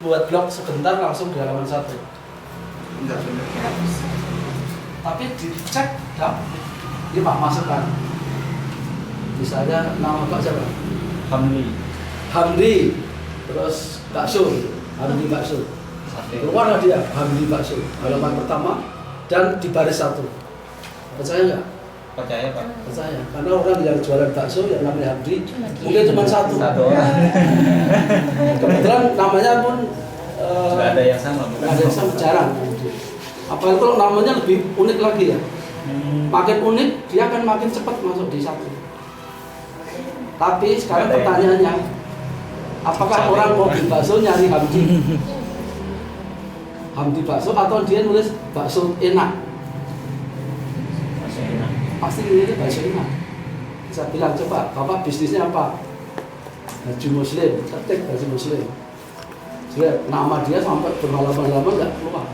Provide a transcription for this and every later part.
buat blog sebentar langsung di halaman 1. Enggak benar. Tapi dicek ini Pak masukkan. Misalnya nama Pak siapa? Hamdi. Terus bakso. Hamdi bakso. Keluarlah dia Hamdi bakso. Halaman pertama dan di baris 1. Percaya nggak? Percaya Pak. Percaya. Karena orang yang jualan bakso yang namanya Hamdi mungkin cuma satu orang. Kebetulan namanya pun nggak ada yang sama. Nggak ada yang sama, jarang. Apalagi kalau namanya lebih unik lagi ya. Makin unik dia akan makin cepat masuk di 1. Tapi sekarang pertanyaannya, apakah orang mau beli bakso nyari Hamdi? Hamdi bakso atau dia nulis bakso enak? Pasti ini bakso enak. Saya bilang coba, Bapak bisnisnya apa? Baju Muslim, ketik baju Muslim. Jadi nama dia sampai berhalaman-halaman nggak keluar.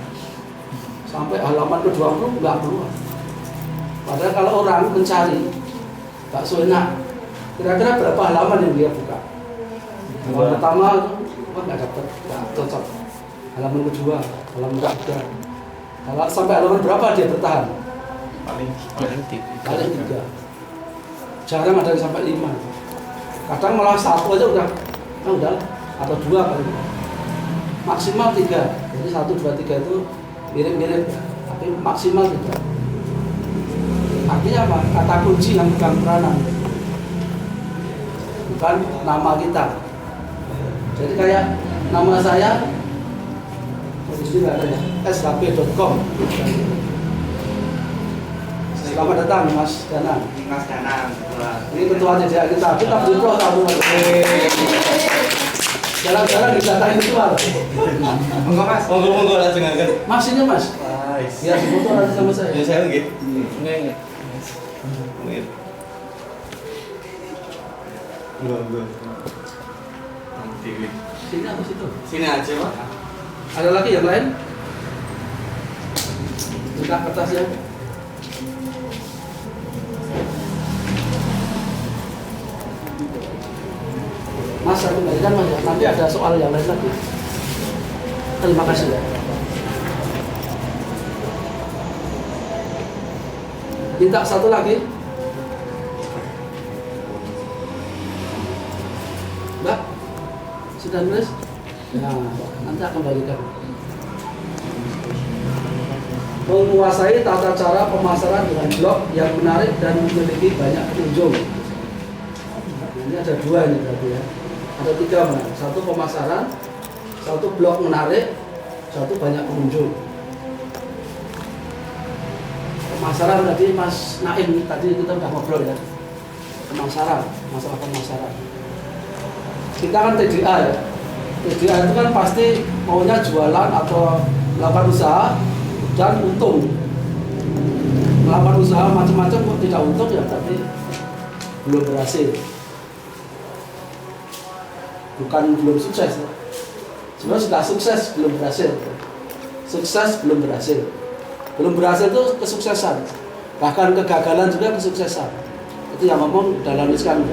Sampai halaman ke-20 nggak keluar. Padahal kalau orang mencari bakso enak, kira-kira berapa halaman yang dia buka? Halaman pertama itu nggak dapat, nggak cocok. Halaman kedua, halaman ketiga. Kalau sampai halaman berapa dia bertahan? Paling 3. Jarang ada yang sampai 5. Kadang malah 1 aja udah atau 2 kali. Maksimal 3. Jadi 1, 2, 3 itu mirip-mirip, tapi maksimal 3. Artinya apa? Kata kunci yang pegang peranan, bukan nama kita. Jadi kayak nama saya di sini nggak ada ya, shp.com. Selamat datang Mas Danang. Mas Danang. Ini ketua CDA kita beri pro satu. Jalan-jalan didatangi ketua. Monggo Mas. Monggo langsung angkat. Mas ini Mas. Ya foto nanti sama saya. Ya saya nggih. Nggih. Monggo. Sini atau situ? Sini aja Pak. Ada lagi yang lain? Buka kertasnya. Mas, saya kembalikan Mas ya. Nanti ada soal yang lain lagi. Terima kasih ya. Minta satu lagi. Mbak, sudah nulis? Nah, nanti akan balikan. Menguasai tata cara pemasaran dengan blog yang menarik dan memiliki banyak pengunjung. Ini ada 2 ini berarti ya. Ada 3 mana? 1 pemasaran, 1 blog menarik, 1 banyak pengunjung. Pemasaran tadi Mas Naim tadi kita udah ngobrol ya. Pemasaran, masalah pemasaran. Kita kan TDA ya. TDA itu kan pasti maunya jualan atau melakukan usaha dan untung. Melakukan usaha macam-macam kok tidak untung ya berarti belum berhasil. Bukan belum sukses. Sebenarnya sudah sukses belum berhasil. Sukses belum berhasil. Belum berhasil itu kesuksesan. Bahkan kegagalan juga kesuksesan. Itu yang ngomong dalam Islam.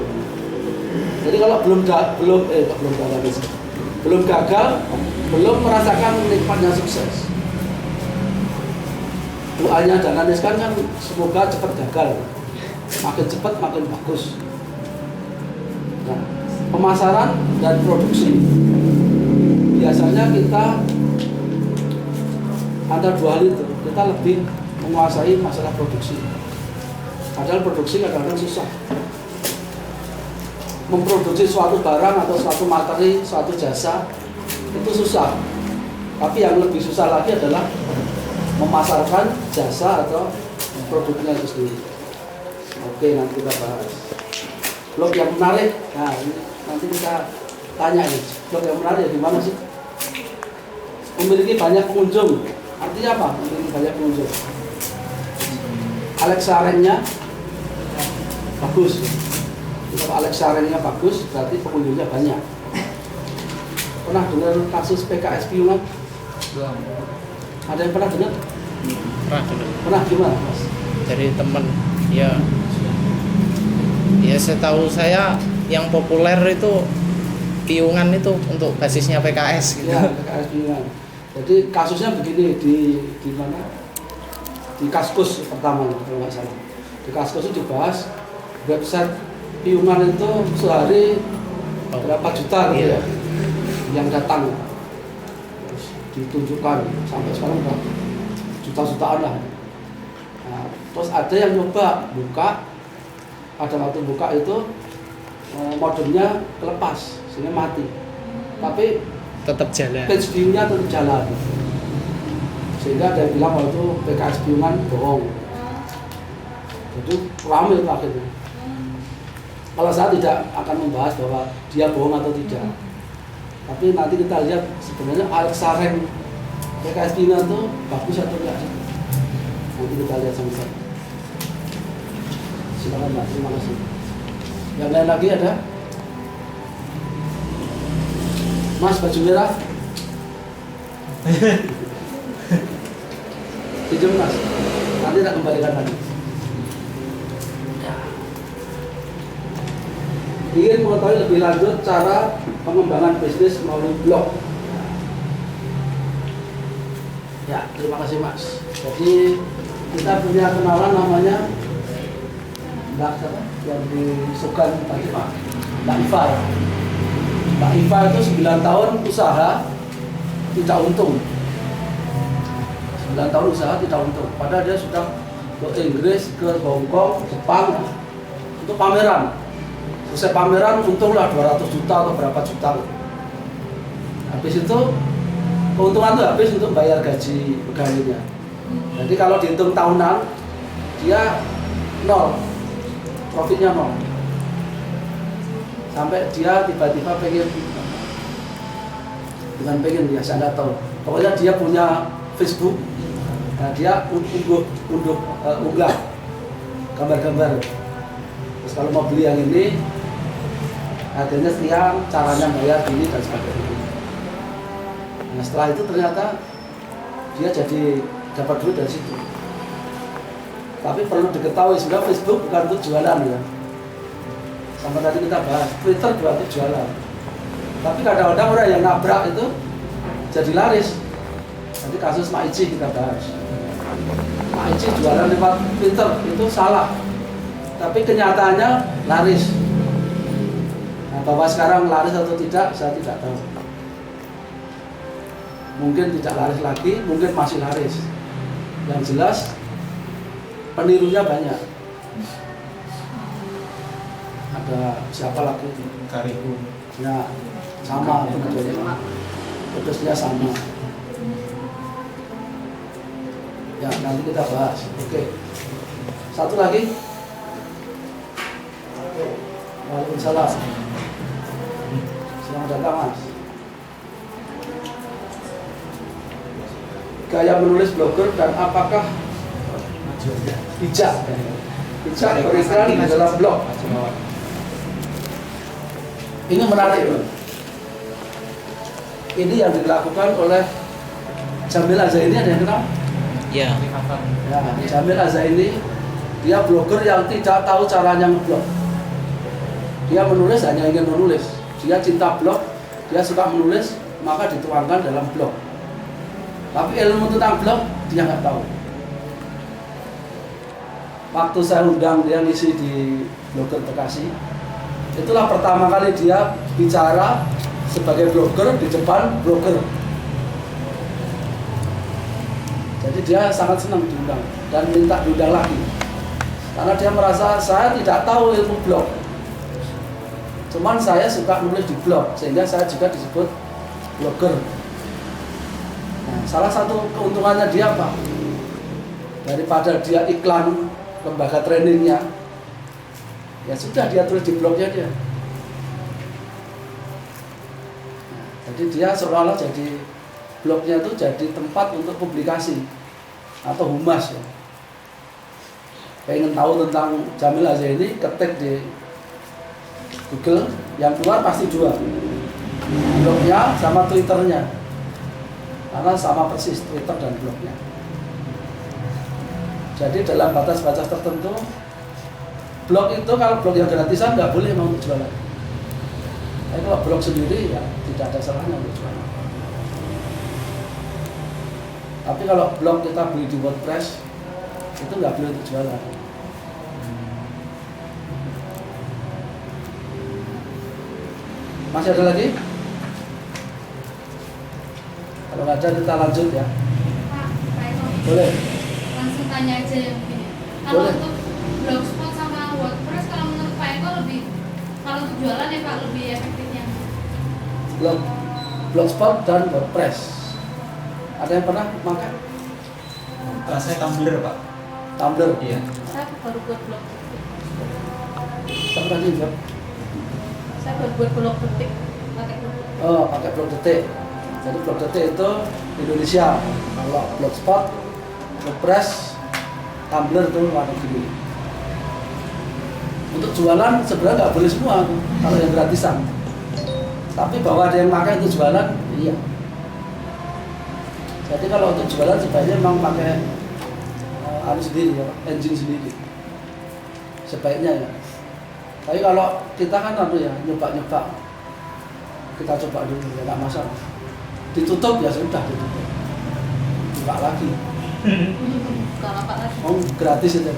Jadi kalau belum gagal, belum merasakan nikmatnya sukses. Doanya Dahlan Iskan kan semoga cepat gagal. Makin cepat makin bagus. Nah, pemasaran dan produksi biasanya kita ada 2 hal itu. Kita lebih menguasai masalah produksi. Padahal produksi kadang-kadang susah. Memproduksi suatu barang atau suatu materi, suatu jasa itu susah. Tapi yang lebih susah lagi adalah memasarkan jasa atau produknya itu sendiri. Oke, nanti kita bahas. Blog yang menarik. Nah, ini nanti kita tanya ini. Blog yang menarik di mana sih? Memiliki banyak pengunjung. Artinya apa? Memiliki banyak pengunjung. Alexa rank-nya bagus. Kalau Alexa rank-nya bagus, berarti pengunjungnya banyak. Pernah dengar kasus PKS Piungan? Belum. Ada yang pernah dengar? Pernah dengar. Pernah gimana, Mas? Dari teman ya, setahu saya yang populer itu Piungan itu untuk basisnya PKS gitu. Ya, PKS Piungan. Jadi kasusnya begini di mana? Di Kaskus pertama kalau nggak salah. Di Kaskus itu dibahas website Piungan itu sehari berapa juta gitu Iya. ya yang datang. Terus ditunjukkan sampai sekarang udah juta-jutaan lah. Nah, terus ada yang nyoba buka, ada waktu buka itu modemnya kelepas sehingga mati. Tapi Tetap jalan. page view-nya tetap jalan. Sehingga ada yang bilang bahwa itu PKS Piungan bohong. Jadi ramai itu akhirnya. Kalau saya tidak akan membahas bahwa dia bohong atau tidak. Tapi nanti kita lihat sebenarnya Alexa Rank PKS Piungan itu bagus atau enggak sih? Nanti kita lihat sama-sama. Silakan Mbak, terima kasih. Yang lain lagi ada? Mas baju merah? Pinjam Mas, nanti tak kembalikan lagi. Ingin mengetahui lebih lanjut cara pengembangan bisnis melalui blog. Ya, terima kasih Mas. Jadi kita punya kenalan namanya Mbak siapa? Yang di Sukan tadi Pak, Mbak Iva. Mbak Iva itu 9 tahun usaha tidak untung. 9 tahun usaha tidak untung. Padahal dia sudah ke Inggris, ke Hongkong, Jepang untuk pameran. Selesai pameran untunglah 200 juta atau berapa juta. Habis itu keuntungan itu habis untuk bayar gaji pegawainya. Jadi kalau dihitung tahunan dia nol, profitnya nol. Sampai dia tiba-tiba pengen, bukan pengen ya, saya nggak tahu. Pokoknya dia punya Facebook, nah dia unggah gambar-gambar. Terus kalau mau beli yang ini, harganya sekian, caranya bayar ini dan sebagainya. Nah setelah itu ternyata dia jadi dapat duit dari situ. Tapi perlu diketahui sebenarnya Facebook bukan untuk jualan ya. Sama tadi kita bahas, Twitter juga untuk jualan. Tapi kadang-kadang orang yang nabrak itu jadi laris. Nanti kasus Maici kita bahas. Maici jualan lewat Twitter itu salah. Tapi kenyataannya laris. Nah, bahwa sekarang laris atau tidak, saya tidak tahu. Mungkin tidak laris lagi, mungkin masih laris. Yang jelas penirunya banyak. Ada siapa lagi? Kariku. Ya, sama bentuknya. Putusnya sama. Ya, nanti kita bahas. Oke. Satu lagi. Waalaikumsalam. Selamat datang Mas. Gaya menulis blogger dan apakah bijak beriklan di dalam blog? Ini menarik loh. Ini yang dilakukan oleh Jamil Azaini, ada yang kenal? Ya. Ya, Jamil Azaini dia blogger yang tidak tahu caranya ngeblog. Dia menulis hanya ingin menulis. Dia cinta blog, dia suka menulis, maka dituangkan dalam blog. Tapi ilmu tentang blog dia nggak tahu. Waktu saya undang dia ngisi di Blogger Bekasi, itulah pertama kali dia bicara sebagai blogger di depan blogger. Jadi dia sangat senang diundang dan minta diundang lagi. Karena dia merasa saya tidak tahu ilmu blog. Cuman saya suka nulis di blog sehingga saya juga disebut blogger. Nah, salah satu keuntungannya dia apa? Daripada dia iklan lembaga trainingnya, ya sudah dia tulis di blognya dia. Nah, jadi dia seolah-olah jadi blognya itu jadi tempat untuk publikasi atau humas ya. Pengen tahu tentang Jamil Azaini, ketik di Google, yang keluar pasti dua, blognya sama Twitternya, karena sama persis Twitter dan blognya. Jadi dalam batas-batas tertentu, blog itu kalau blog yang gratisan nggak boleh mau jualan. Tapi kalau blog sendiri ya tidak ada salahnya untuk jualan. Tapi kalau blog kita beli di WordPress itu nggak boleh untuk jualan. Masih ada lagi? Kalau nggak ada kita lanjut ya. Pak Eko, Boleh. langsung tanya aja yang begini. Kalau Boleh. untuk blogspot sama WordPress, kalau menurut Pak Eko lebih, kalau untuk jualan ya Pak lebih efektifnya. Blogspot dan WordPress. Ada yang pernah pakai? Saya Tumblr Pak. Tumblr. Iya. Saya baru buat blog. Siapa tadi jawab? Saya baru buat blog detik pakai blog. Oh, pakai blog detik. Jadi blog detik itu Indonesia. Kalau Blogspot, WordPress, Tumblr itu luar negeri. Untuk jualan sebenarnya nggak boleh semua tuh, kalau yang gratisan. Tapi bahwa ada yang pakai untuk jualan, iya. Jadi kalau untuk jualan sebaiknya memang pakai sendiri ya, engine sendiri. Sebaiknya ya. Tapi kalau kita kan ya nyoba-nyoba, kita coba dulu ya nggak masalah. Ditutup ya sudah ditutup, buka lagi. Kalau Pak lagi. Oh gratis itu.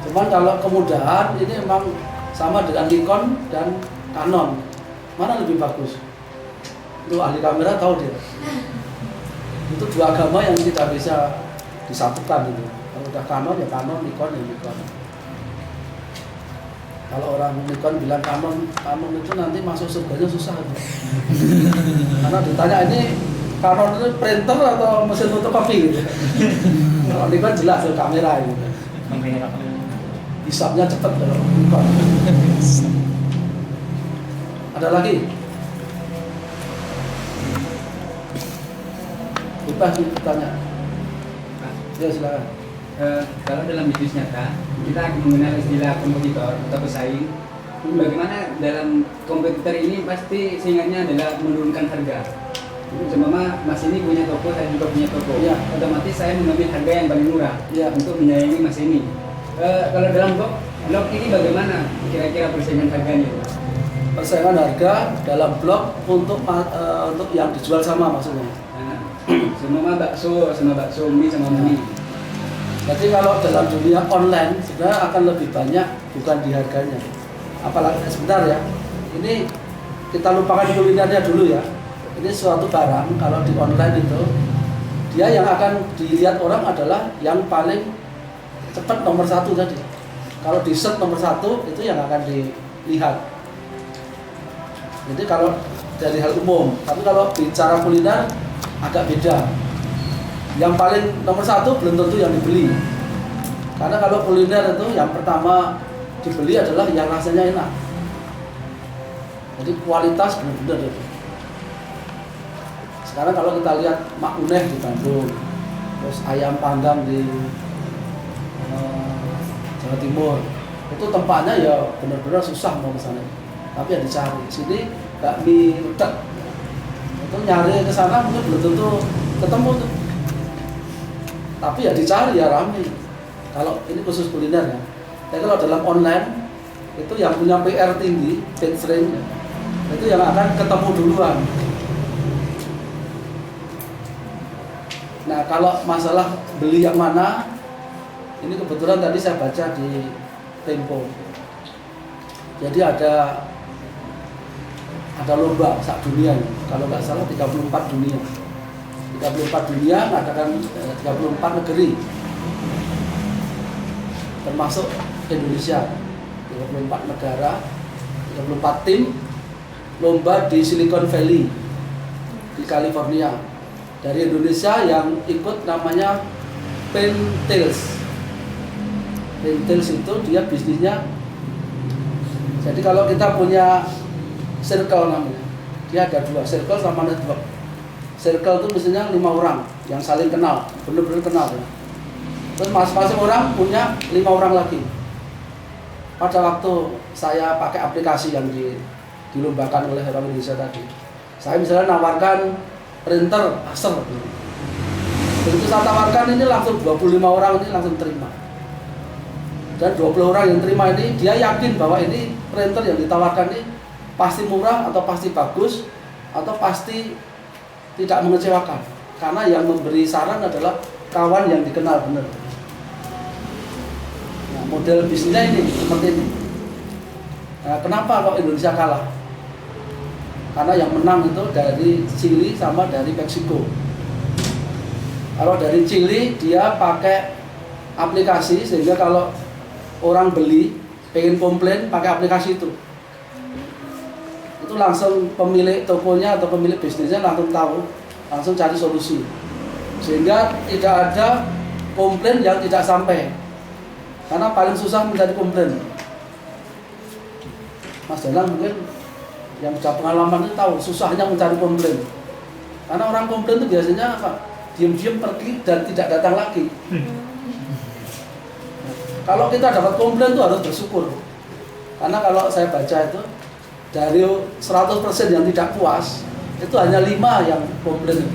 Cuman kalau kemudahan ini memang sama dengan Nikon dan Canon. Mana lebih bagus? Itu ahli kamera tahu dia. Itu dua agama yang tidak bisa disatukan itu. Kalau udah Canon ya Canon, Nikon ya Nikon. Kalau orang Nikon bilang Canon itu nanti masuk surganya susah. Karena ditanya ini Canon itu printer atau mesin fotokopi gitu. Kalau Nikon jelas itu kamera gitu. Kamera. Hisapnya cepat kalau Nikon. Ada lagi? Bebas ditanya. Ya silakan. Kalau dalam bisnis nyata kita mengenal istilah kompetitor atau pesaing. Bagaimana dalam kompetitor ini pasti seingatnya adalah menurunkan harga. Seumpama Mas ini punya toko, saya juga punya toko. Ya. Otomatis saya mengambil harga yang paling murah Ya. untuk menyaingi Mas ini. Kalau dalam blog ini bagaimana kira-kira persaingan harganya? Persaingan harga dalam blog untuk yang dijual sama maksudnya. Nah, seumpama bakso sama bakso, mie sama mie. Jadi kalau dalam dunia online sebenarnya akan lebih banyak bukan di harganya. Apalagi sebentar ya. Ini kita lupakan kulinernya dulu ya. Ini suatu barang kalau di online itu dia yang akan dilihat orang adalah yang paling cepat nomor satu tadi. Kalau di search nomor satu itu yang akan dilihat. Jadi kalau dari hal umum, tapi kalau bicara kuliner agak beda. Yang paling nomor satu belum tentu yang dibeli. Karena kalau kuliner itu yang pertama dibeli adalah yang rasanya enak. Jadi kualitas benar-benar itu. Sekarang kalau kita lihat Mak Uneh di Bandung, terus ayam panggang di Jawa Timur, itu tempatnya ya benar-benar susah mau ke sana. Tapi ya dicari. Sini bakmi udek, itu nyari ke sana mungkin belum tentu ketemu tuh. Tapi ya dicari ya ramai. Kalau ini khusus kuliner ya. Tapi kalau dalam online itu yang punya PR tinggi, page range itu yang akan ketemu duluan. Nah kalau masalah beli yang mana, ini kebetulan tadi saya baca di Tempo. Jadi ada lomba sak dunia, kalau nggak salah 34 dunia. 34 dunia mengadakan 34 negeri, termasuk Indonesia. 34 negara, 34 tim lomba di Silicon Valley di California. Dari Indonesia yang ikut namanya Pentales. Pentales itu dia bisnisnya. Jadi kalau kita punya circle namanya, dia ada dua, circle sama network. Circle itu misalnya 5 orang yang saling kenal, benar-benar kenal. Ya. Terus masing-masing orang punya 5 orang lagi. Pada waktu saya pakai aplikasi yang dilombakan oleh orang Indonesia tadi, saya misalnya nawarkan printer Acer. Begitu saya tawarkan ini langsung 25 orang ini langsung terima. Dan 20 orang yang terima ini dia yakin bahwa ini printer yang ditawarkan ini pasti murah atau pasti bagus atau pasti tidak mengecewakan. Karena yang memberi saran adalah kawan yang dikenal benar. Nah, model bisnisnya ini seperti ini. Nah, kenapa kok Indonesia kalah? Karena yang menang itu dari Chili sama dari Meksiko. Kalau dari Chili dia pakai aplikasi sehingga kalau orang beli pengen komplain pakai aplikasi itu langsung pemilik tokonya atau pemilik bisnisnya langsung tahu, langsung cari solusi sehingga tidak ada komplain yang tidak sampai, karena paling susah mencari komplain. Mas Danang mungkin yang sudah pengalaman itu tahu susahnya mencari komplain, karena orang komplain itu biasanya apa? Diam-diam pergi dan tidak datang lagi. Kalau kita dapat komplain itu harus bersyukur, karena kalau saya baca itu dari 100% yang tidak puas itu hanya 5 yang komplain,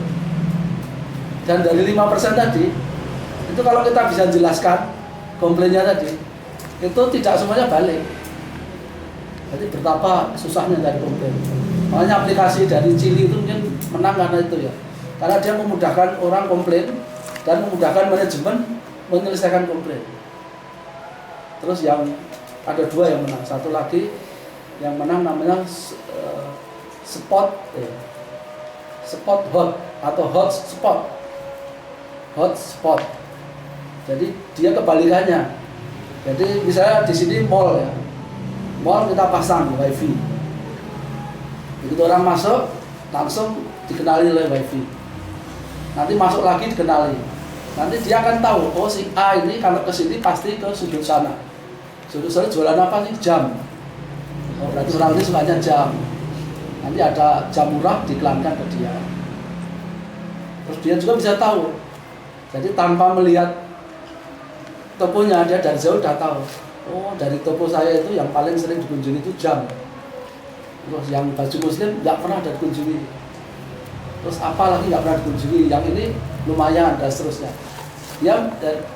dan dari 5% tadi itu kalau kita bisa jelaskan komplainnya tadi itu tidak semuanya balik. Jadi betapa susahnya dari komplain. Makanya aplikasi dari Chili itu mungkin menang karena itu ya, karena dia memudahkan orang komplain dan memudahkan manajemen menyelesaikan komplain. Terus yang ada 2 yang menang, satu lagi yang menang namanya Spot Hot atau Hot Spot. Jadi dia kebalikannya. Jadi misalnya di sini mall ya, mall kita pasang wifi. Begitu orang masuk langsung dikenali oleh wifi. Nanti masuk lagi dikenali. Nanti dia akan tahu, oh si A ini kalau ke sini pasti ke sudut sana. Sudut sana jualan apa sih? Jam. Oh, berarti orang ini sukanya jam. Nanti ada jam murah diiklankan ke dia. Terus dia juga bisa tahu. Jadi tanpa melihat tokonya, dia dari jauh udah tahu. Oh, dari toko saya itu yang paling sering dikunjungi itu jam. Terus yang baju muslim nggak pernah ada dikunjungi. Terus apa lagi nggak pernah dikunjungi? Yang ini lumayan dan seterusnya.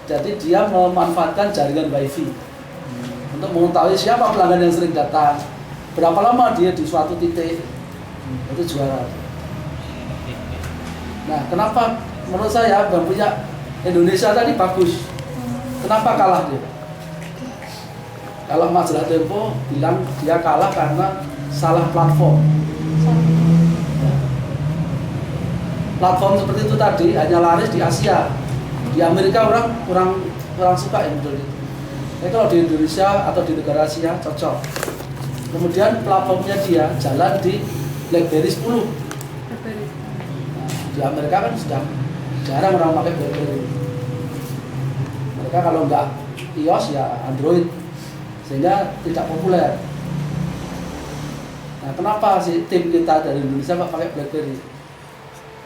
Jadi dia memanfaatkan jaringan wifi untuk mengetahui siapa pelanggan yang sering datang, berapa lama dia di suatu titik, itu juara. Nah, kenapa menurut saya Bang punya Indonesia tadi bagus? Kenapa kalah dia? Kalau majalah Tempo bilang dia kalah karena salah platform. Platform seperti itu tadi hanya laris di Asia. Di Amerika orang kurang suka yang model itu. Tapi kalau di Indonesia atau di negara Asia cocok. Kemudian platformnya dia jalan di BlackBerry 10. Nah, di Amerika kan sudah jarang orang pakai BlackBerry. Mereka kalau nggak iOS ya Android, sehingga tidak populer. Nah, kenapa sih tim kita dari Indonesia nggak pakai BlackBerry?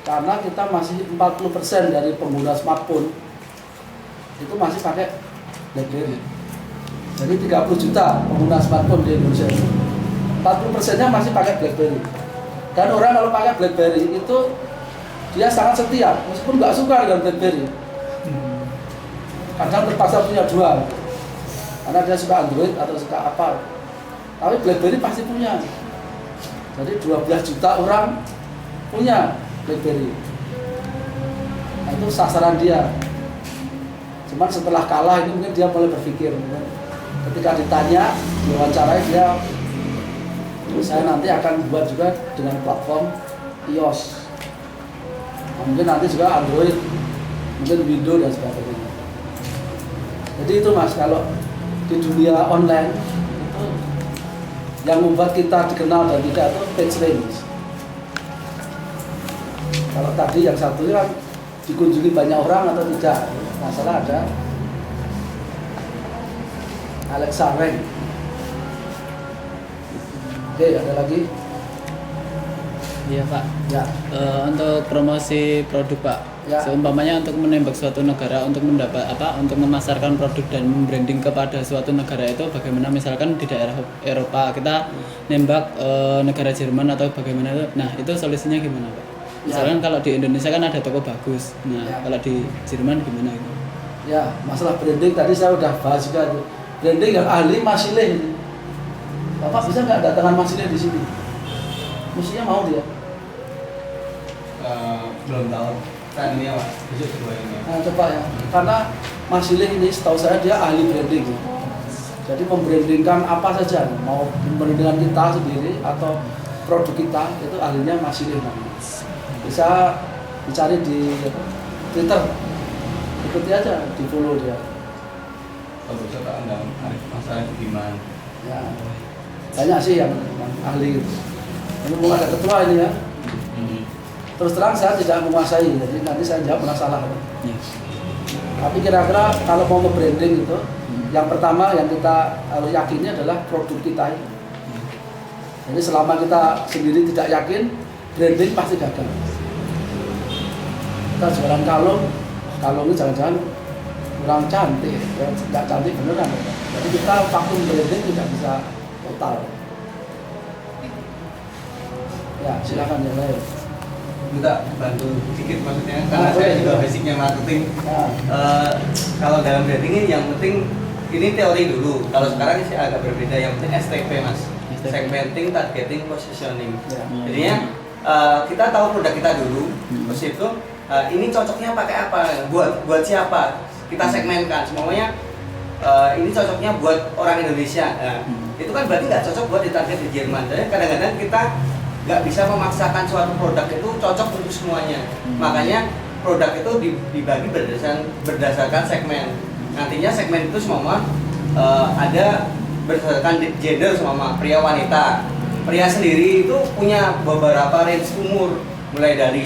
Karena kita masih 40% dari pengguna smartphone itu masih pakai BlackBerry. Jadi 30 juta pengguna smartphone di Indonesia, 40%-nya masih pakai BlackBerry. Dan orang kalau pakai BlackBerry itu dia sangat setia, meskipun nggak suka dengan BlackBerry. Kadang terpaksa punya 2, karena dia suka Android atau suka apa. Tapi BlackBerry pasti punya. Jadi 12 juta orang punya BlackBerry. Nah, itu sasaran dia. Cuman setelah kalah ini mungkin dia mulai berpikir. Ketika ditanya, diwawancarai dia, saya nanti akan buat juga dengan platform iOS. Nah, mungkin nanti juga Android, mungkin Windows dan sebagainya. Jadi itu Mas, kalau di dunia online itu yang membuat kita dikenal dan tidak itu page range. Kalau tadi yang satu kan dikunjungi banyak orang atau tidak, masalah ada Alexa Rank. Oke, ada lagi? Iya Pak. Ya. Untuk promosi produk Pak. Ya. Seumpamanya untuk menembak suatu negara untuk mendapat untuk memasarkan produk dan membranding kepada suatu negara itu bagaimana, misalkan di daerah Eropa kita nembak negara Jerman atau bagaimana itu. Nah, itu solusinya gimana Pak? Misalkan kalau di Indonesia kan ada toko bagus. Nah, kalau di Jerman gimana itu? Ya, masalah branding tadi saya udah bahas juga itu. branding yang ahli Masileh ini. Bapak bisa nggak datangan Masileh di sini? Mestinya mau dia. Belum tahu. Kan ini Pak, besok kedua ini. Nah, coba ya, karena Masileh ini setahu saya dia ahli branding. Jadi membrandingkan apa saja, mau membrandingkan kita sendiri atau produk kita itu ahlinya Masileh namanya. Bisa dicari di Twitter, ikuti aja, di follow dia. Kalau bisa Pak Anda Arif masalah gimana? Ya, banyak sih yang ahli gitu. Ini mau ada ketua ini ya. Terus terang saya tidak menguasai, jadi nanti saya jawab pernah salah. Ya. Tapi kira-kira kalau mau nge-branding itu, yang pertama yang kita harus yakini adalah produk kita ini. Jadi selama kita sendiri tidak yakin, branding pasti gagal. Kita jualan kalung ini jangan-jangan kurang cantik, ya, nggak cantik beneran. Jadi kita vakum branding tidak bisa total. Ya, silakan yang lain. Minta bantu sedikit maksudnya karena saya juga basicnya marketing. Ya. Kalau dalam branding ini yang penting ini teori dulu. Kalau sekarang sih agak berbeda. Yang penting STP Mas. Segmenting, targeting, positioning. Ya. Jadinya kita tahu produk kita dulu. Terus itu ini cocoknya pakai apa? Buat siapa? Kita segmenkan. Semuanya ini cocoknya buat orang Indonesia. Itu kan berarti nggak cocok buat ditarget di Jerman. Jadi kadang-kadang kita nggak bisa memaksakan suatu produk itu cocok untuk semuanya. Makanya produk itu dibagi berdasarkan segmen. Nantinya segmen itu semua ada berdasarkan gender semua, pria wanita. Pria sendiri itu punya beberapa range umur, mulai dari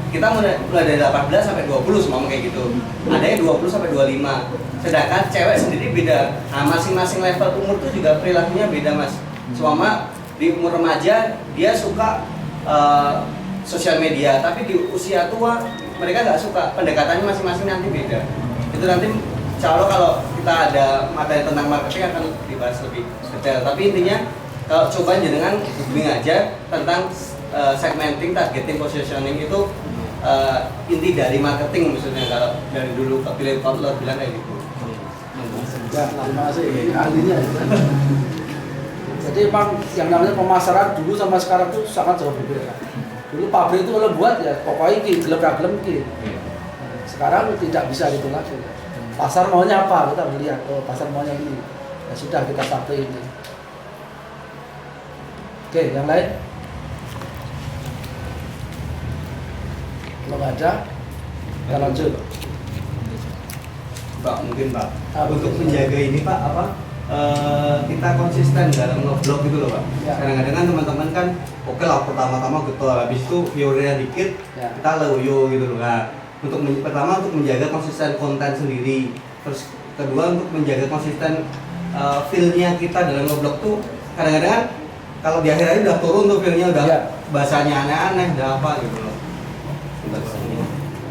kita mulai dari 18 sampai 20 semua kayak gitu. Ada yang 20 sampai 25. Sedangkan cewek sendiri beda. Nah, masing-masing level umur itu juga perilakunya beda, Mas. Semua di umur remaja dia suka sosial media, tapi di usia tua mereka nggak suka. Pendekatannya masing-masing nanti beda. Itu nanti insya Allah kalau kita ada materi tentang marketing akan dibahas lebih detail. Tapi intinya kalau coba jenengan googling aja tentang segmenting, targeting, positioning itu inti dari marketing maksudnya. Kalau dari dulu Philip Kotler bilang kayak gitu. Ya, terima kasih. Ini ahlinya. Jadi memang yang namanya pemasaran dulu sama sekarang itu sangat jauh berbeda. Dulu pabrik itu kalau buat ya pokoknya gelem ki. Sekarang tidak bisa gitu lagi. Pasar maunya apa? Kita melihat, oh pasar maunya ini. Ya sudah kita sampai ini. Oke, yang lain? Kalau nggak ada, kita lanjut. Pak, mungkin Pak, Apa untuk itu? menjaga ini Pak, kita konsisten dalam nge-vlog gitu loh Pak. Ya. Kadang-kadang kan teman-teman kan, oke lah pertama-tama gitu, habis itu viewernya dikit, Ya. kita loyo gitu loh. Nah, pertama untuk menjaga konsisten konten sendiri, terus kedua untuk menjaga konsisten feel-nya kita dalam nge-vlog tuh kadang-kadang kan kalau di akhir-akhir udah turun tuh feel-nya, udah Ya. bahasanya aneh-aneh, udah apa gitu loh.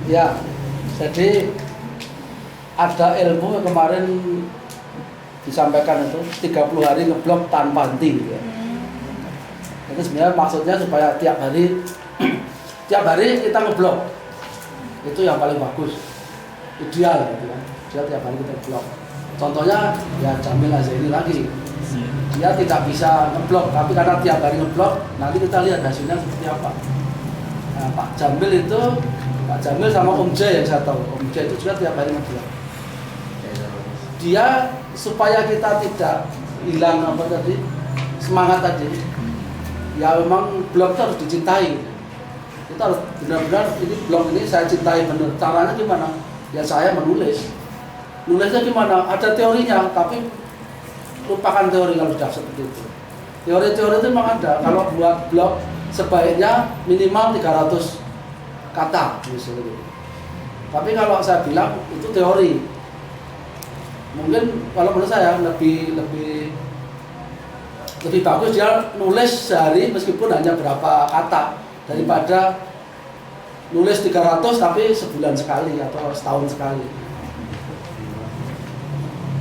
Ya, jadi ada ilmu yang kemarin disampaikan itu 30 hari ngeblok tanpa henti gitu ya. Itu sebenarnya maksudnya supaya tiap hari kita ngeblok. Itu yang paling bagus. Ideal gitu kan. Dia tiap hari kita ngeblok. Contohnya ya Jamil Azzaini lagi. Dia tidak bisa ngeblok, tapi karena tiap hari ngeblok, nanti kita lihat hasilnya seperti apa. Nah, Pak Jamil sama Om J yang saya tahu. Om J itu juga tiap hari ngeblok. Dia supaya kita tidak hilang apa tadi semangat tadi, ya memang blog itu harus dicintai. Kita harus benar-benar ini blog ini saya cintai benar. Caranya gimana? Ya saya menulis. Nulisnya gimana? Ada teorinya, tapi lupakan teori kalau sudah seperti itu. Teori-teori itu memang ada. Kalau buat blog sebaiknya minimal 300 kata misalnya. Tapi kalau saya bilang itu teori. Mungkin kalau menurut saya lebih bagus dia nulis sehari meskipun hanya berapa kata daripada nulis 300 tapi sebulan sekali atau setahun sekali.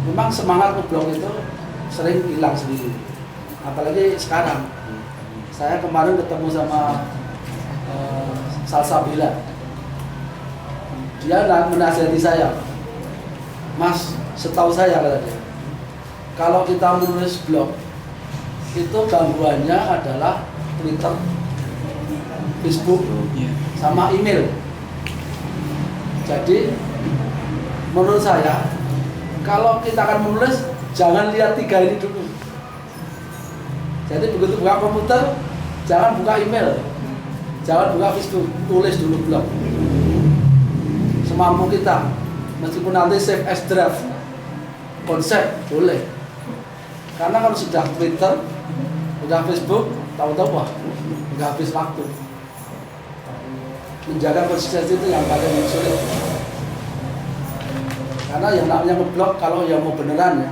Memang semangat ngeblog itu sering hilang sendiri, apalagi sekarang. Saya kemarin ketemu sama Salsabila, dia menasihati saya, Mas, Setahu saya kata dia, kalau kita menulis blog itu gangguannya adalah Twitter, Facebook, sama email. Jadi menurut saya kalau kita akan menulis jangan lihat 3 ini dulu. Jadi begitu buka komputer jangan buka email, jangan buka Facebook, tulis dulu blog semampu kita. Meskipun nanti save as draft konsep boleh, karena kalau sudah Twitter, sudah Facebook, tahu-tahu wah nggak habis waktu. Menjaga konsistensi itu yang paling sulit, karena yang namanya ngeblog kalau yang mau beneran ya,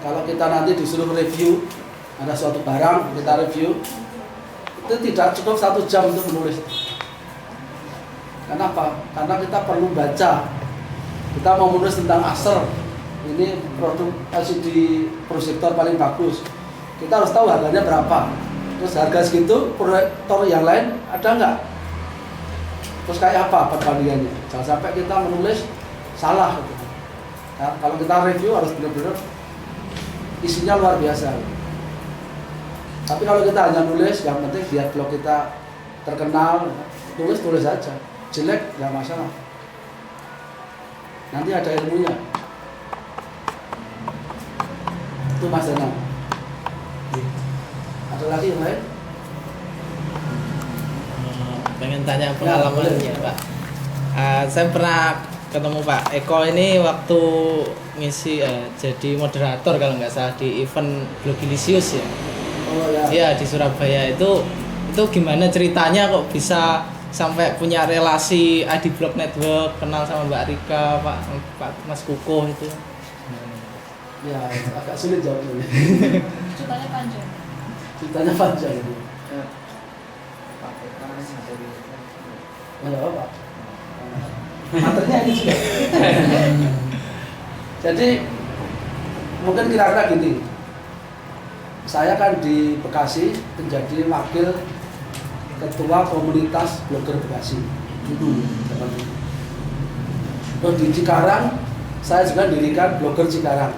kalau kita nanti disuruh review ada suatu barang kita review itu tidak cukup 1 jam untuk menulis. Kenapa? Karena kita perlu baca. Kita mau menulis tentang Acer, ini produk LCD proyektor paling bagus, kita harus tahu harganya berapa, terus harga segitu proyektor yang lain ada nggak, terus kayak apa perbandingannya. Jangan sampai kita menulis salah gitu. Nah, kalau kita review harus benar-benar isinya luar biasa. Tapi kalau kita hanya nulis, yang penting biar blog kita terkenal, tulis aja, jelek nggak masalah, nanti ada ilmunya. Itu Mas Danang. Ada lagi yang lain? Pengen tanya pengalamannya Pak. Saya pernah ketemu Pak Eko ini waktu ngisi jadi moderator kalau nggak salah di event Blogilisius ya. Oh ya. Iya di Surabaya itu gimana ceritanya kok bisa sampai punya relasi di Blog Network, kenal sama Mbak Rika, Pak Mas Kukuh itu. Ya agak sulit jawabnya. Ceritanya panjang. Ceritanya panjang ini. Ya apa? Materinya ini juga. Jadi mungkin kira-kira gini. Saya kan di Bekasi menjadi wakil ketua komunitas blogger Bekasi. Terus di Cikarang saya juga dirikan blogger Cikarang.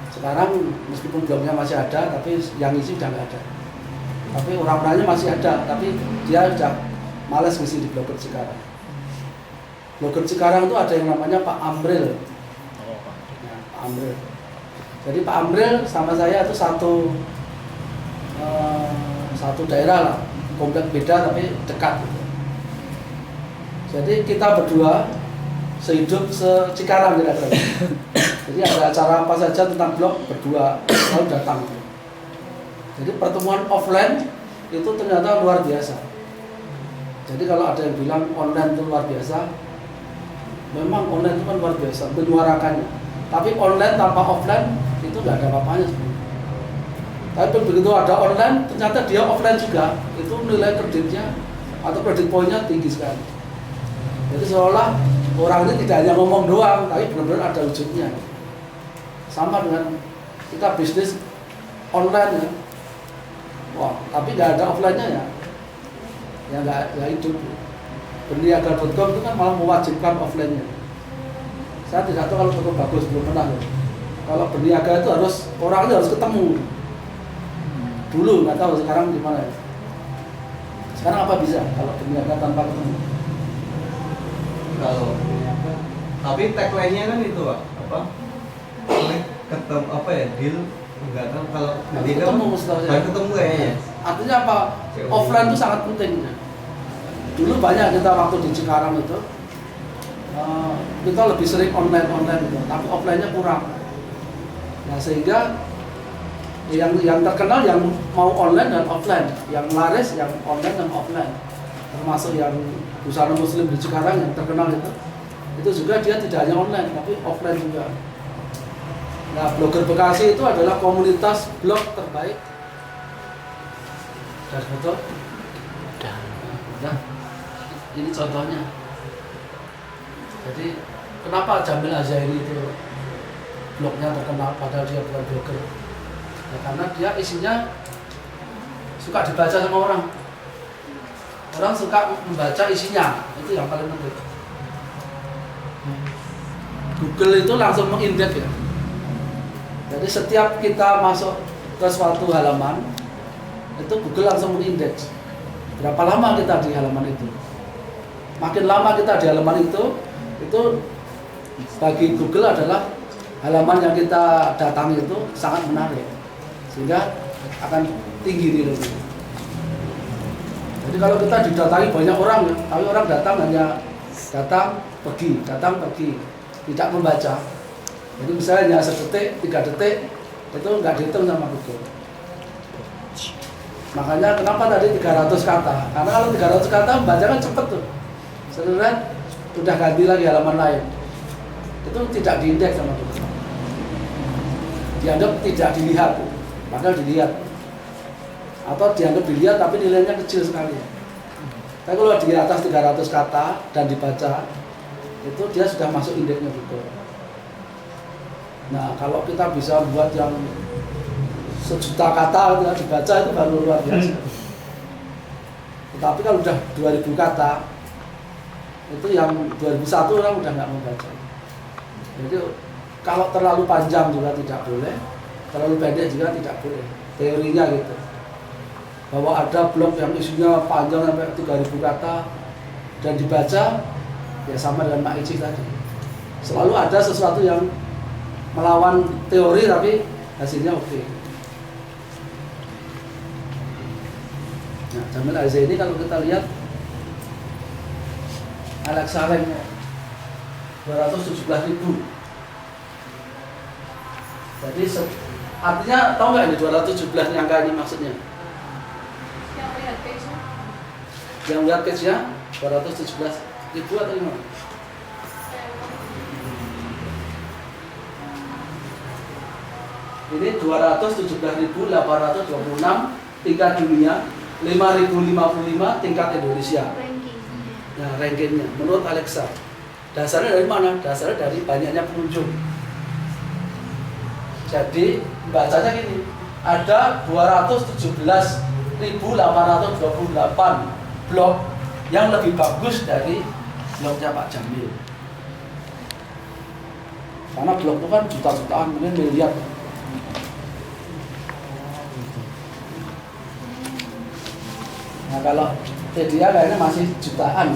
Sekarang meskipun blognya masih ada, tapi yang isi udah nggak ada. Tapi orang-orangnya masih ada, tapi dia udah malas ngisi di blogger Cikarang. Blogger Cikarang itu ada yang namanya Pak Amril. Ya, Pak Amril. Jadi Pak Amril sama saya itu satu daerah lah, komplek beda tapi dekat. Jadi kita berdua sehidup se-Cikarang kira-kira. Jadi ada acara apa saja tentang blog berdua selalu datang. Jadi pertemuan offline itu ternyata luar biasa. Jadi kalau ada yang bilang online itu luar biasa, memang online itu kan luar biasa menyuarakannya. Tapi online tanpa offline itu nggak ada apa-apanya sebenarnya. Tapi begitu ada online, ternyata dia offline juga, itu nilai kreditnya atau kredit poinnya tinggi sekali. Jadi seolah orang ini tidak hanya ngomong doang, tapi benar-benar ada wujudnya. Sama dengan kita bisnis online ya, wah, tapi nggak ada offline-nya ya nggak hidup. Berniaga.com itu kan malah mewajibkan offline-nya. Saya tidak tahu kalau cukup bagus, belum pernah ya. Kalau berniaga itu orang itu harus ketemu. Dulu nggak tahu, sekarang gimana ya. Sekarang apa bisa kalau berniaga tanpa ketemu? Kalau tapi tagline-nya kan itu Pak, apa? Ketemu apa ya? Deal enggak tahu kalau Ketemu setahu saya. ketemu kayaknya. Artinya apa? Offline itu sangat penting. Dulu banyak kita waktu di Cikarang itu kita lebih sering online gitu, tapi offline-nya kurang. Nah sehingga yang terkenal yang mau online dan offline, yang laris yang online dan offline, termasuk yang Busana Muslim di Cikarang yang terkenal itu juga dia tidak hanya online tapi offline juga. Nah blogger Bekasi itu adalah komunitas blog terbaik. Dan betul? Nah, ini contohnya. Jadi kenapa Jamil Azhairi itu blognya terkenal padahal dia bukan blogger? Ya, karena dia isinya suka dibaca sama orang. Orang suka membaca isinya, itu yang paling penting. Google itu langsung mengindeks ya. Jadi setiap kita masuk ke suatu halaman itu Google langsung mengindeks berapa lama kita di halaman itu. Makin lama kita di halaman itu bagi Google adalah halaman yang kita datangi itu sangat menarik, sehingga akan tinggi nilainya. Jadi kalau kita didatangi banyak orang, tapi orang datang hanya datang pergi, tidak membaca. Jadi misalnya hanya 1 detik, 3 detik, itu nggak dihitung sama Google. Makanya kenapa tadi 300 kata? Karena kalau 300 kata membaca kan cepet tuh. Sebenarnya udah ganti lagi halaman lain. Itu tidak diindeks sama Google. Dianggap tidak dilihat, padahal dilihat. Atau dianggap dilihat tapi nilainya kecil sekali. Tapi kalau di atas 300 kata dan dibaca, itu dia sudah masuk indeksnya Google. Nah, kalau kita bisa buat yang 1.000.000 kata dibaca itu baru luar biasa. Tetapi kalau udah 2.000 kata, itu yang 2001 orang udah nggak membaca. Jadi kalau terlalu panjang juga tidak boleh, terlalu pendek juga tidak boleh. Teorinya gitu. Bahwa ada blog yang isinya panjang sampai 3.000 kata dan dibaca, ya sama dengan Mak Ici tadi. Selalu ada sesuatu yang melawan teori tapi hasilnya oke. Nah, Jamil Al-Zaini kalau kita lihat Alexa ranknya 217.000. Jadi artinya tahu nggak ini 217 angka ini maksudnya? Yang lihat page-nya 217.000 atau gimana? Ini 217.826 tingkat dunia, 5.055 tingkat Indonesia. Nah, rankingnya menurut Alexa. Dasarnya dari mana? Dasarnya dari banyaknya pengunjung. Jadi bacanya gini, ada 217.828 blog yang lebih bagus dari blognya Pak Jamil. Karena blog itu kan juta-jutaan, mungkin miliar. Nah, kalau Tedia kayaknya masih jutaan.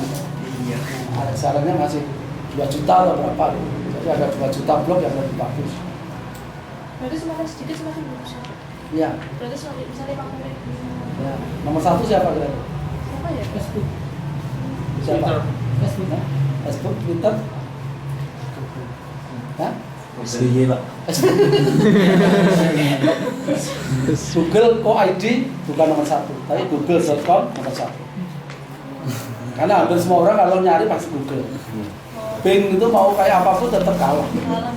Iya. Nah, sarannya masih 2 juta atau berapa. Jadi ada 2 juta blog yang lebih bagus. Berarti semakin sedikit semakin bagus. Iya. Berarti semakin misalnya Pak Murid. Ya. Nomor 1 siapa kira? Siapa ya? Facebook. Siapa? Facebook. Hah? Facebook, Twitter. Hah? SBY Pak. Google OID bukan nomor 1, tapi google.com nomor 1. Karena hampir semua orang kalau nyari pasti Google. Bing itu mau kayak apapun tetap kalah. Malam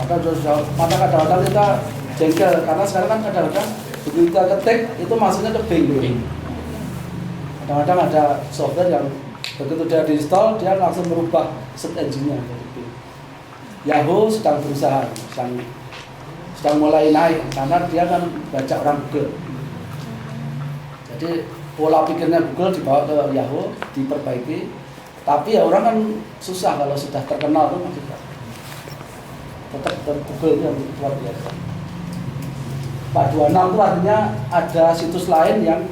gitu. Maka kadang-kadang kita jengkel karena sekarang kan kadang-kadang begitu kita ketik itu masuknya ke Bing. Kadang-kadang ada software yang begitu dia diinstal dia langsung merubah search engine-nya. Yahoo sedang berusaha, sedang mulai naik karena dia kan baca orang Google. Jadi pola pikirnya Google dibawa ke Yahoo, diperbaiki. Tapi ya orang kan susah kalau sudah terkenal tuh masih tetap Google itu yang luar biasa. Pak 26 itu artinya ada situs lain yang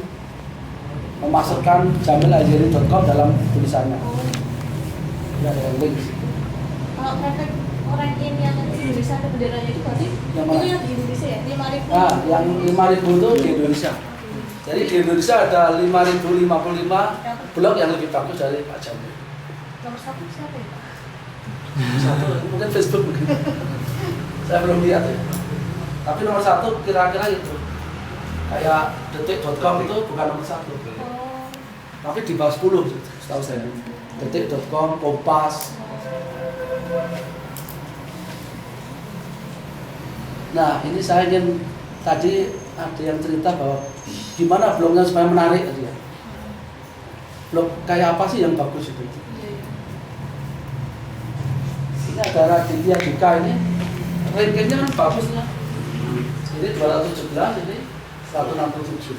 memasukkan jamilazeri.com dalam tulisannya. Ya, ada link. Kalau traffic orang ini yang di Indonesia ada benderanya itu berarti Yang mana? itu yang di Indonesia ya? 5.000. Nah, yang 5.000 itu di Indonesia. Jadi di Indonesia ada 5.055 blog yang lebih bagus dari Pak Jamil. Nomor 1 siapa ya? Satu mungkin Facebook mungkin. Saya belum lihat ya. Tapi nomor 1 kira-kira itu. Kayak detik.com itu bukan nomor 1. Oh. Tapi di bawah 10 setahu saya. Detik.com, Kompas. Nah, ini saya ingin tadi ada yang cerita bahwa gimana blognya supaya menarik tadi ya. Blog kayak apa sih yang bagus itu? Ini ada Raditya Dika ini rankingnya kan bagusnya. Ini 217, ini 167.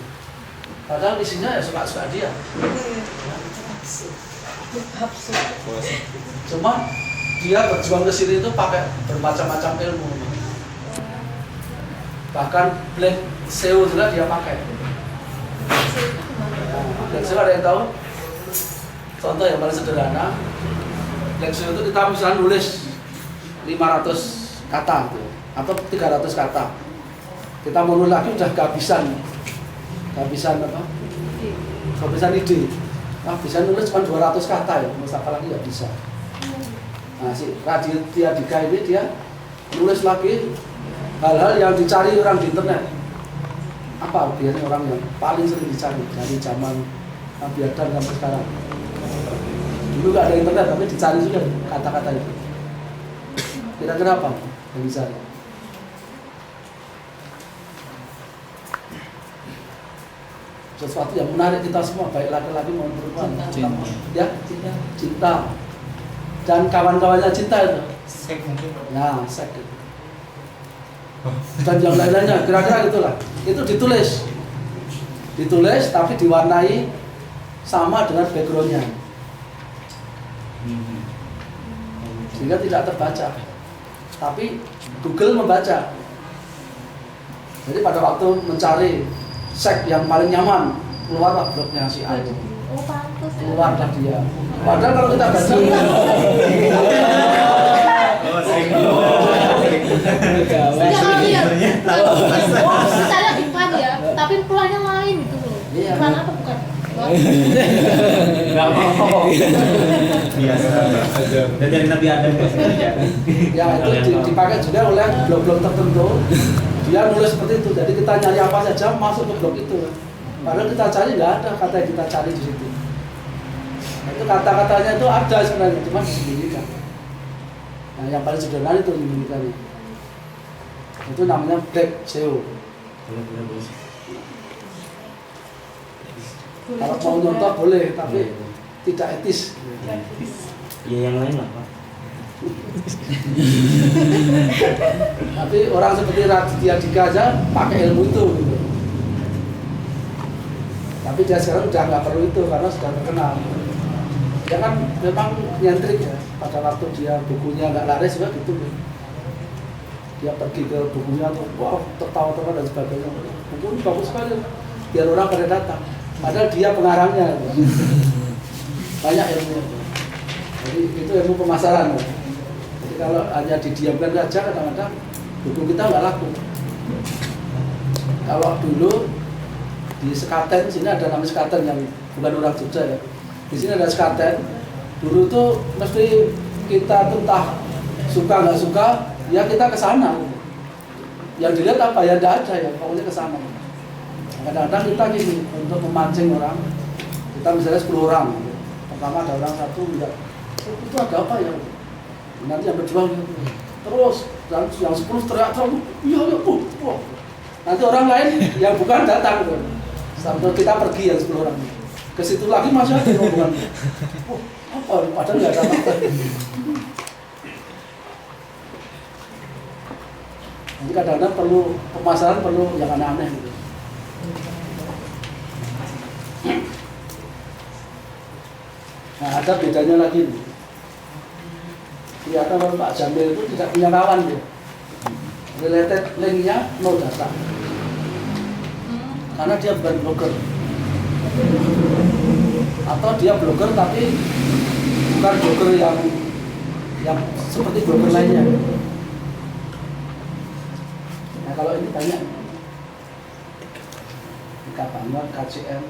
Padahal isinya ya suka-suka dia. Cuma dia berjuang ke sini itu pakai bermacam-macam ilmu. Bahkan Black SEO juga dia pakai. Black SEO ada yang tahu? Contoh yang paling sederhana, Black SEO itu kita misalnya nulis 500 kata gitu, atau 300 kata. Kita mau nulis lagi udah kehabisan apa? Kehabisan ide. Nah, bisa nulis cuma 200 kata ya, misalkan lagi nggak bisa. Nah, si Raditya Dika ini dia nulis lagi hal-hal yang dicari orang di internet. Apa biasanya orang yang paling sering dicari dari zaman Nabi Adam sampai sekarang? Dulu nggak ada internet tapi dicari juga kata-kata itu. Kira-kira apa yang dicari? Sesuatu yang menarik kita semua, baik laki-laki maupun perempuan. Cinta. Dan kawan-kawannya cinta itu. Seks mungkin. Nah, seks. Dan yang lain-lainnya, kira-kira gitulah. Itu ditulis tapi diwarnai sama dengan backgroundnya, sehingga tidak terbaca. Tapi Google membaca. Jadi pada waktu mencari seks yang paling nyaman, keluarlah blognya si A. Oh, pantes. Keluarlah dia. Padahal kalau kita baca Saya iklan ya, tapi pelannya lain gitu loh. Iya. Iklan apa bukan? Enggak apa-apa. Biasa. Dan dari Nabi Adam ya itu dipakai juga oleh blog-blog tertentu. Dia nulis seperti itu. Jadi kita nyari apa saja masuk ke blog itu. Padahal kita cari nggak ada kata yang kita cari di situ. Nah, itu kata-katanya itu ada sebenarnya, cuma disembunyikan. Nah, yang paling sederhana itu disembunyikannya. Itu namanya Black SEO. Kalau mau nyontoh boleh, tapi tidak etis. Ya yang lain lah Pak. Tapi orang seperti Raditya Dika aja pakai ilmu itu gitu. Tapi dia sekarang udah nggak perlu itu karena sudah terkenal. Dia kan memang nyentrik ya. Pada waktu dia bukunya nggak laris juga gitu. Dia pergi ke bukunya tuh, wow, tertawa-tawa dan sebagainya. Buku ini bagus sekali, biar orang pada datang. Padahal dia pengarangnya. Banyak ilmunya. Jadi itu ilmu pemasaran. Jadi kalau hanya didiamkan saja kadang-kadang buku kita nggak laku. Kalau dulu di Sekaten, sini ada namanya Sekaten yang bukan orang Jogja ya. Di sini ada Sekaten. Dulu tuh mesti kita entah suka nggak suka, ya kita ke sana. Yang dilihat apa ya tidak ada ya, pokoknya ke sana. Kadang-kadang kita gini untuk memancing orang. Kita misalnya 10 orang. Pertama ada orang satu enggak, oh, itu ada apa ya? Nanti yang berjuang gitu. Terus yang 10 teriak-teriak, iya, nanti orang lain yang bukan datang gitu. Sampai kita pergi yang 10 orang. Ke situ lagi masih ada rombongan. Oh, apa? Padahal nggak ada apa-apa. Jadi kadang-kadang perlu pemasaran, perlu yang aneh-aneh gitu. Nah, ada bedanya lagi nih. Kelihatan kalau Pak Jamil itu tidak punya kawan dia. Related link-nya no data. Karena dia bukan blogger. Atau dia blogger tapi bukan blogger yang seperti blogger lainnya. Nah, kalau ini banyak. Ika Bangun, KCM,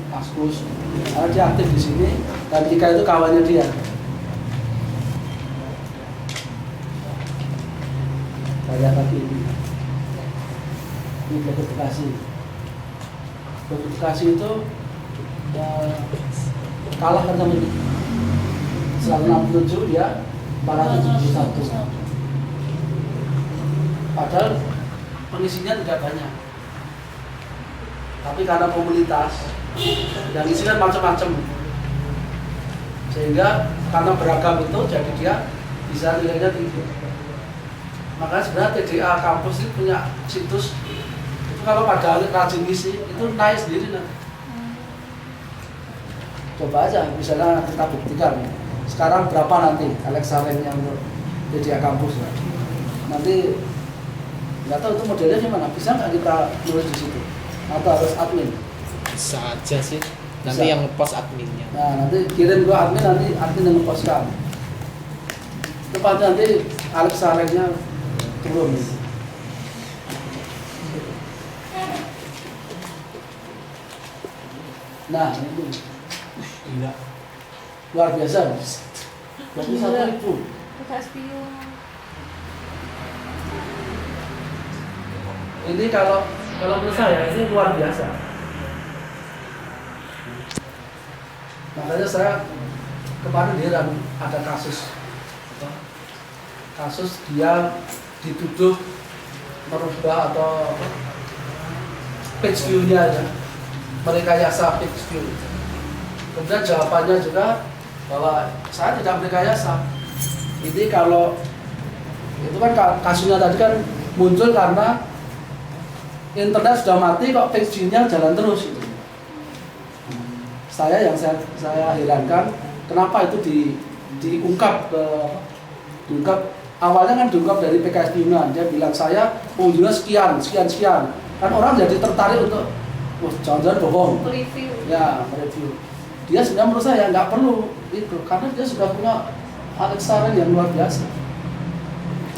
Kaskus, karena dia aktif di sini dan Ika itu kawannya dia. Saya tadi ini blogger Bekasi. Blogger Bekasi itu ya, kalah kan sama ini. 167 dia 471. Padahal pengisinya tidak banyak. Tapi karena komunitas yang isi kan macam-macam, sehingga karena beragam itu jadi dia bisa nilainya tinggi. Makanya sebenarnya TDA kampus ini punya situs itu kalau pada rajin ngisi itu naik sendiri. Coba aja misalnya kita buktikan sekarang berapa nanti Alexa rank-nya untuk media kampus. Nanti nggak tahu itu modelnya gimana, bisa nggak kita nulis di situ atau harus admin? Bisa aja sih. Nanti Bisa. yang post adminnya. Nah nanti kirim ke admin, nanti admin yang nge-postkan. Itu pasti nanti Alexa rank-nya turun. Nah itu Enggak. luar biasa. 21.000. SPU. Ini kalau menurut saya ini luar biasa. Makanya saya kemarin heran ada kasus dia dituduh merubah atau page view-nya aja, merekayasa page view. Kemudian jawabannya juga bahwa saya tidak merekayasa. Ini kalau itu kan kasusnya tadi kan muncul karena internet sudah mati kok page view-nya jalan terus. Saya herankan kenapa itu diungkap awalnya kan diungkap dari PKS Bima. Dia bilang saya pengunjungnya sekian kan orang jadi tertarik untuk jangan-jangan bohong Review. ya, mereview. Dia sebenarnya menurut saya nggak perlu itu karena dia sudah punya Alexa rank yang luar biasa.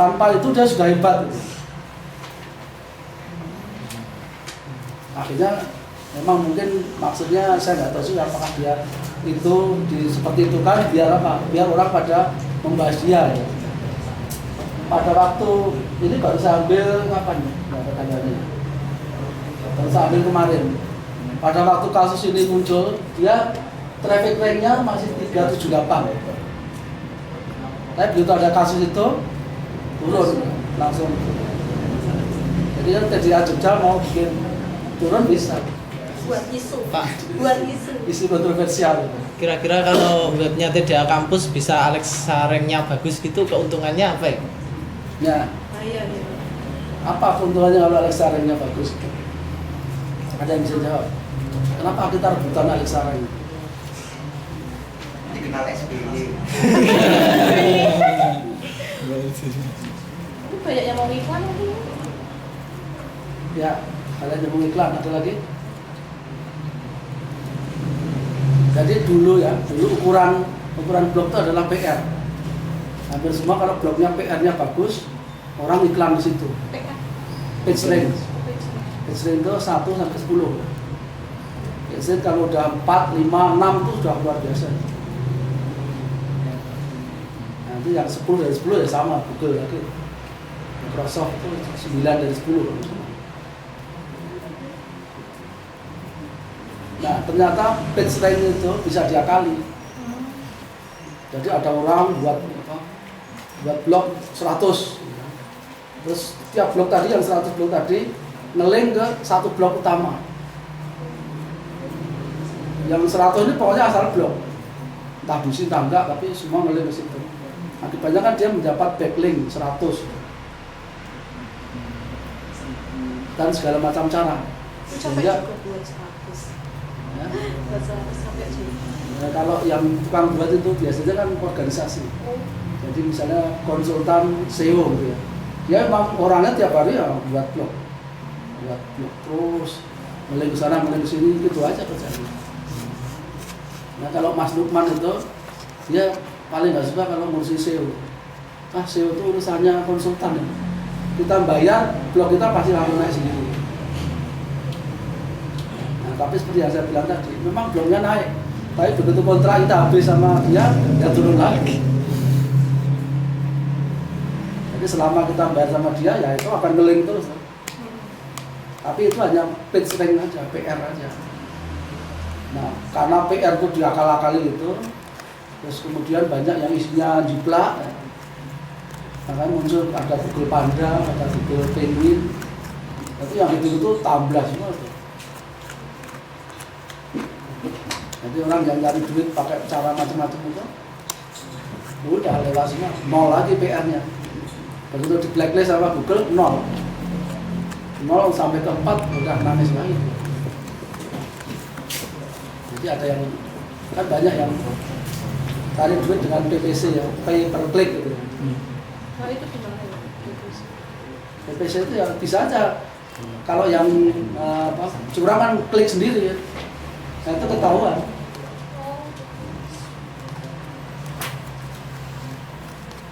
Tanpa itu dia sudah hebat gitu. Akhirnya memang mungkin maksudnya saya nggak tahu sih apakah dia itu seperti itu kan biar apa? Biar orang pada membahas dia ya. Pada waktu ini baru saya ambil kapan ya? Baru saya ambil kemarin. Pada waktu kasus ini muncul, dia traffic rank-nya masih 378. Tapi begitu ada kasus itu turun langsung. Jadi kan TDA Jogja mau bikin turun bisa. Buat isu. Pak, Isu kontroversial. kira-kira kalau webnya TDA kampus bisa Alexa rank-nya bagus gitu, keuntungannya apa ya? Ya, Iya. apa keuntungannya kalau Alexa rank-nya bagus? Ada yang bisa jawab? Kenapa kita rebutan Alexa rank? Dikenal SBY. Itu banyak yang mau iklan mungkin. Ya, kalian yang mau iklan ada lagi? Jadi dulu ukuran blog itu adalah PR. Hampir semua kalau blognya PR-nya bagus, orang iklan di situ. Page rank. Page rank itu 1 sampai 10. Page rank kalau udah 4, 5, 6 itu sudah luar biasa. Nanti yang 10 dari 10 ya sama Google lagi. Microsoft itu 9 dari 10. Nah, ternyata page rank itu bisa diakali. Jadi ada orang buat blog 100. Terus tiap blog tadi yang 100 blog tadi nge-link ke satu blog utama. Yang 100 ini pokoknya asal blog. Entah busi entah enggak, tapi semua nge-link ke situ. Akibatnya kan dia mendapat backlink 100. Dan segala macam cara. Sampai Sehingga juga buat 100. ya, Buat 100 sampai juga. kalau yang tukang buat itu biasanya kan organisasi. Jadi misalnya konsultan SEO gitu ya. Dia memang orangnya tiap hari ya buat blog terus nge-link ke sana, nge-link ke sini, gitu aja kerjanya. Nah kalau Mas Lukman itu dia paling nggak suka kalau ngurusin SEO. SEO itu urusannya konsultan ya. Kita bayar, blog kita pasti langsung naik sendiri. Nah tapi seperti yang saya bilang tadi, memang blognya naik. Tapi begitu kontrak kita habis sama dia, dia turun lagi. Jadi selama kita bayar sama dia, ya itu akan nge-link terus. Tapi itu hanya page rank aja, PR aja. Nah, karena PR itu diakal-akali gitu, terus kemudian banyak yang isinya jiplak. Makanya muncul ada Google Panda, ada Google Penguin. Tapi yang itu tambah semua tuh. Jadi orang yang nyari duit pakai cara macam-macam itu udah lewat semua, nol lagi PR-nya. Begitu di blacklist sama Google, nol sampai ke 4 udah nangis lagi. Jadi ada yang kan banyak yang cari duit dengan PPC ya, pay per click gitu. Nah itu gimana ya? PPC itu ya bisa aja. Kalau yang curang kan klik sendiri ya, nah, itu ketahuan.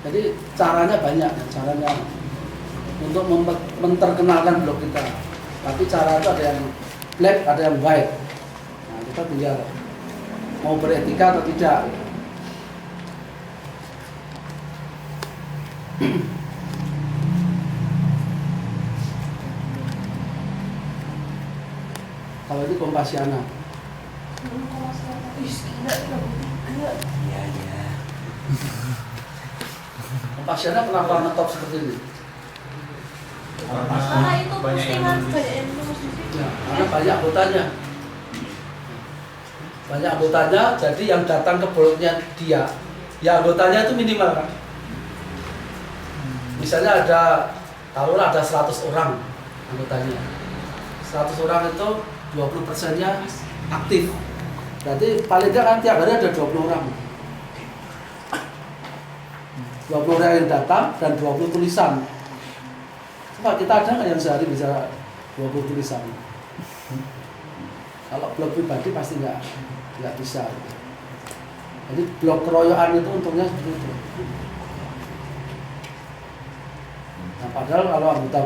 Jadi caranya banyak, caranya untuk memperkenalkan blog kita. Tapi cara itu ada yang black, ada yang white. Nah, kita tinggal mau beretika atau tidak. Kalau itu Kompasiana. Iya, iya. Kompasiana kenapa ngetop seperti ini? Karena itu banyak yang postingan nulis. banyak yang nulis di situ. Ya, karena banyak anggotanya. Banyak anggotanya, jadi yang datang ke blognya dia, ya anggotanya itu minimal kan. Misalnya taruhlah ada 100 orang anggotanya. 100 orang itu 20%-nya aktif. Berarti paling nggak kan tiap hari ada 20 orang. 20 orang yang datang dan 20 tulisan. Coba kita ada nggak yang sehari bisa 20 tulisan? Kalau blog pribadi pasti nggak bisa. Jadi blog keroyokan itu untungnya seperti itu. Nah, padahal kalau anggota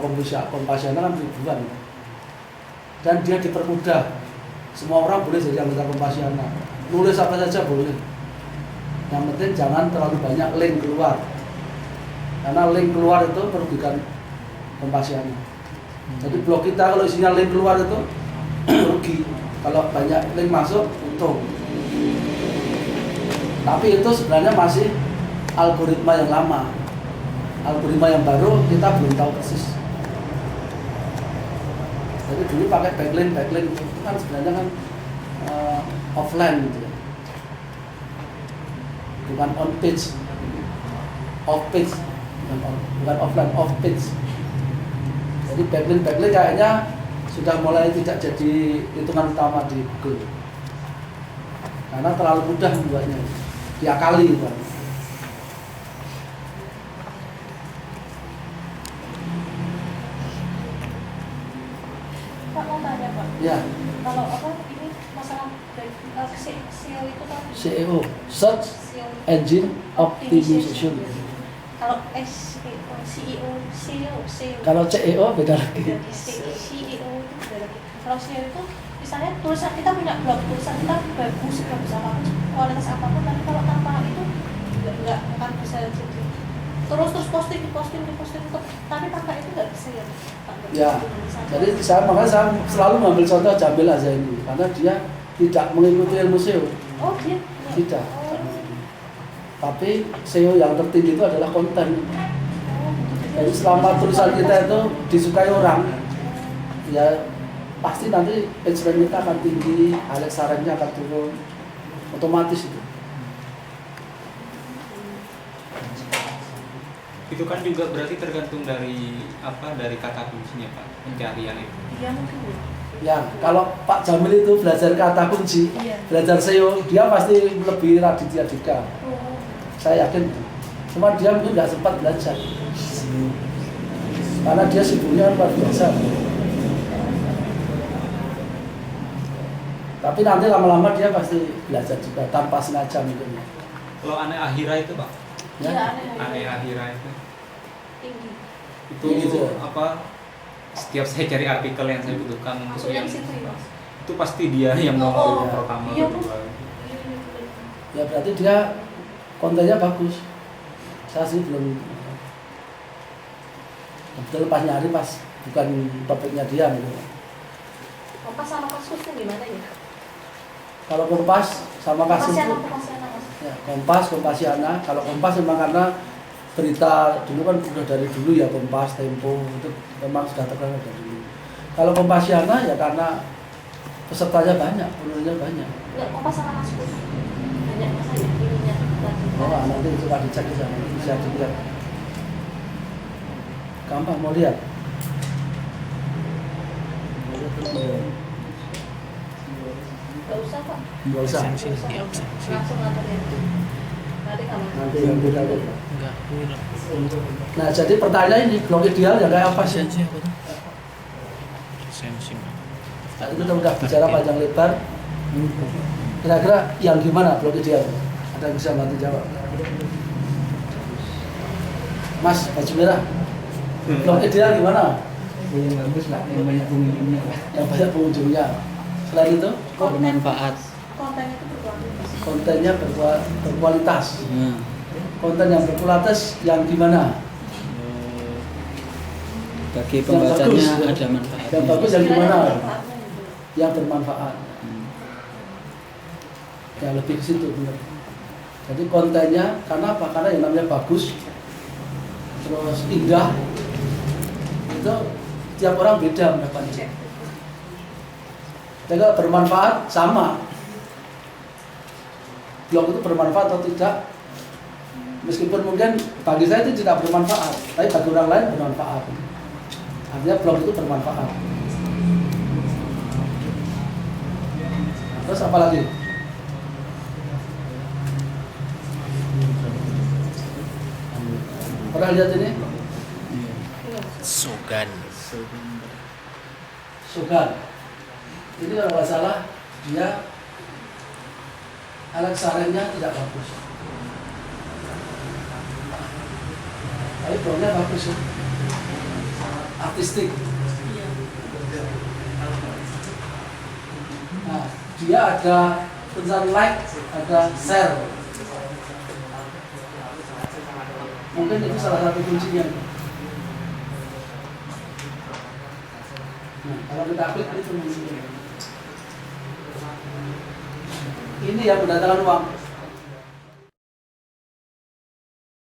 Kompasiana kan ribuan, dan dia dipermudah. Semua orang boleh jadi anggota Kompasiana. Nulis apa saja boleh. Yang penting jangan terlalu banyak link keluar. Karena link keluar itu merugikan Kompasiana. Jadi blog kita kalau isinya link keluar itu rugi. Kalau banyak link masuk untung. Tapi itu sebenarnya masih algoritma yang lama. Algoritma yang baru kita belum tahu persis. Jadi dulu pakai backlink itu kan sebenarnya kan offline gitu ya. Bukan on page, off page, bukan offline, off page. Jadi backlink kayaknya sudah mulai tidak jadi hitungan utama di Google. Karena terlalu mudah membuatnya, diakali gitu. Pak mau tanya Pak. Ya, Kalau apa ini masalah SEO itu kan SEO, Search SEO Engine Optimization. Kalau SEO Kalau CEO beda lagi. dari CEO itu beda lagi. Kalau SEO itu misalnya tulisan kita punya blog, tulisan kita bagus apapun, kualitas apapun, tapi kalau tanpa itu nggak akan bisa jadi terus posting tapi tanpa itu nggak bisa ya Pak. Ya, jadi makanya saya selalu mengambil contoh Jamil Azzaini karena dia tidak mengikuti ilmu SEO, Oh dia tidak. Oh. Tapi SEO yang tertinggi itu adalah konten. Jadi selama tulisan kita itu disukai orang, ya pasti nanti page rank kita akan tinggi, Alexa rank-nya akan turun, otomatis itu. Itu kan juga berarti tergantung dari kata kuncinya Pak, pencarian itu. Iya mungkin ya. Ya, kalau Pak Jamil itu belajar kata kunci, Iya. belajar SEO, dia pasti lebih Raditya Dika. Oh. Saya yakin. Cuma dia mungkin nggak sempat belajar. Karena dia sibuknya luar biasa. Tapi nanti lama-lama dia pasti belajar juga tanpa sengaja mungkin. Kalau aneh akhira itu Pak, Iya Ya. aneh akhira itu tinggi. Gitu. apa? Setiap saya cari artikel yang saya butuhkan untuk Masuknya yang di situ ya Mas. itu pasti dia yang Oh, nomor pertama iya, kedua. Ya berarti dia kontennya bagus. Saya sih belum. Betul pas nyari pas bukan topiknya dia gitu. Kompas sama Kasus itu gimana ya? Kalau Kompas sama Kasus itu Kompasiana Mas. ya, Kompasiana. Kalau Kompas memang karena berita dulu kan sudah dari dulu ya, Kompas, Tempo itu memang sudah terkenal dari dulu. Kalau Kompasiana ya karena pesertanya banyak, penulisnya banyak. Enggak, Kompas sama Kasus. Banyak masanya ininya. Oh, nanti coba dicek di sana, bisa dilihat. Gampang mau lihat. Enggak usah Pak. Nggak usah. Nggak usah. Langsung aja lihat. nanti kalau Nanti yang beda beda. Enggak, Nah jadi pertanyaan ini blok ideal yang kayak apa sih? sensi apa tuh? Sensi. Nah, itu kita udah bicara panjang lebar. Kira-kira yang gimana blok ideal? Ada yang bisa bantu jawab? Mas, baju merah. Blok ideal gimana? yang bagus lah, yang banyak pengunjungnya lah. Yang banyak pengunjungnya. Selain itu, bermanfaat. kontennya itu berkualitas. kontennya berkualitas. Nah, Konten yang berkualitas yang gimana? bagi Yang pembacanya bagus, ya. ada manfaatnya. Yang bagus yang Sekiranya gimana? bermanfaatnya gitu. Yang bermanfaat. Hmm. Ya lebih ke situ benar. Jadi kontennya karena apa? Karena yang namanya bagus, terus indah, itu tiap orang beda mendapatnya. Jadi kalau bermanfaat sama. Blog itu bermanfaat atau tidak? Meskipun mungkin bagi saya itu tidak bermanfaat, tapi bagi orang lain bermanfaat. Artinya blog itu bermanfaat. Terus apa lagi? Pernah lihat ini? Sogan. Sugan. Ini kalau nggak salah dia alat sarannya tidak bagus. Tapi blognya bagus ya. Artistik. Nah, dia ada tulisan like, ada share. Mungkin itu salah satu kuncinya. Nah, kalau kita klik itu muncul. Ini ya mendatangkan uang.